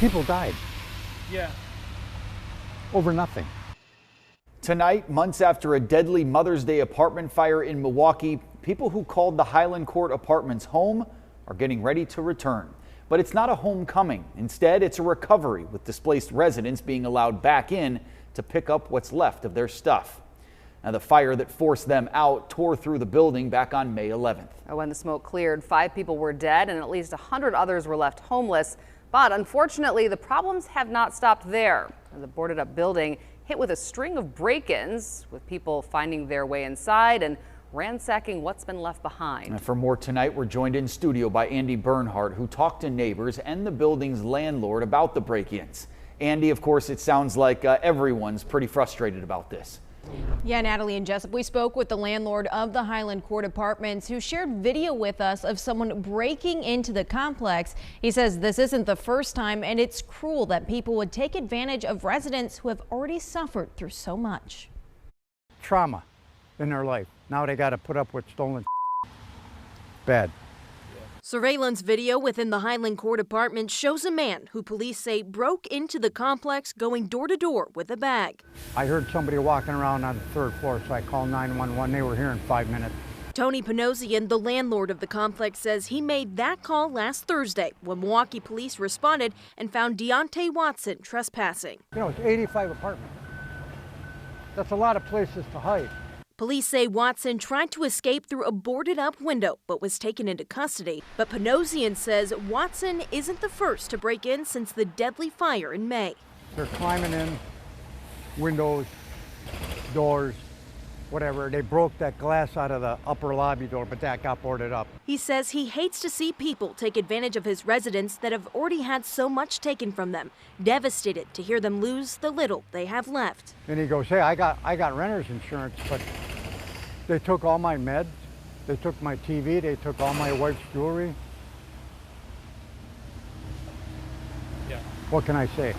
People died. Yeah. Over nothing. Tonight, months after a deadly Mother's Day apartment fire in Milwaukee, people who called the Highland Court Apartments home are getting ready to return. But it's not a homecoming. Instead, it's a recovery, with displaced residents being allowed back in to pick up what's left of their stuff. Now, the fire that forced them out tore through the building back on May 11th. When the smoke cleared, 5 people were dead and at least 100 others were left homeless. But unfortunately, the problems have not stopped there. The boarded up building hit with a string of break-ins, with people finding their way inside and ransacking what's been left behind. And for more tonight, we're joined in studio by Andy Bernhardt, who talked to neighbors and the building's landlord about the break-ins. Andy, of course, it sounds like everyone's pretty frustrated about this. Yeah, Natalie and Jessup, we spoke with the landlord of the Highland Court Apartments, who shared video with us of someone breaking into the complex. He says this isn't the first time, and it's cruel that people would take advantage of residents who have already suffered through so much Trauma in their life. Now they got to put up with stolen. Bad. Surveillance video within the Highland Court Apartment shows a man who police say broke into the complex, going door to door with a bag. I heard somebody walking around on the 3rd floor, so I called 911. They were here in 5 minutes. Tony Panosian, the landlord of the complex, says he made that call last Thursday when Milwaukee police responded and found Deontay Watson trespassing. You know, it's 85 apartments. That's a lot of places to hide. Police say Watson tried to escape through a boarded-up window but was taken into custody. But Panosian says Watson isn't the first to break in since the deadly fire in May. They're climbing in windows, doors, whatever. They broke that glass out of the upper lobby door, but that got boarded up. He says he hates to see people take advantage of his residents that have already had so much taken from them. Devastated to hear them lose the little they have left. And he goes, hey, I got renter's insurance, but they took all my meds, they took my TV, they took all my wife's jewelry. Yeah. What can I say?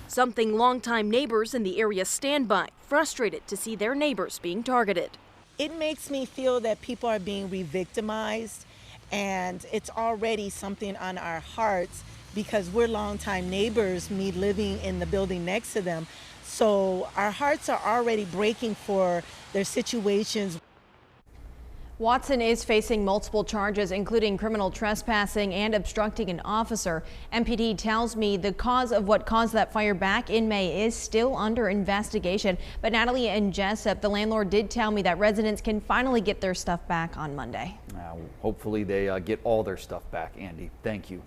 Something longtime neighbors in the area stand by, frustrated to see their neighbors being targeted. It makes me feel that people are being re-victimized, and it's already something on our hearts because we're longtime neighbors, me living in the building next to them. So our hearts are already breaking for their situations. Watson is facing multiple charges, including criminal trespassing and obstructing an officer. MPD tells me the cause of what caused that fire back in May is still under investigation. But Natalie and Jessup, the landlord, did tell me that residents can finally get their stuff back on Monday. Hopefully they get all their stuff back, Andy. Thank you.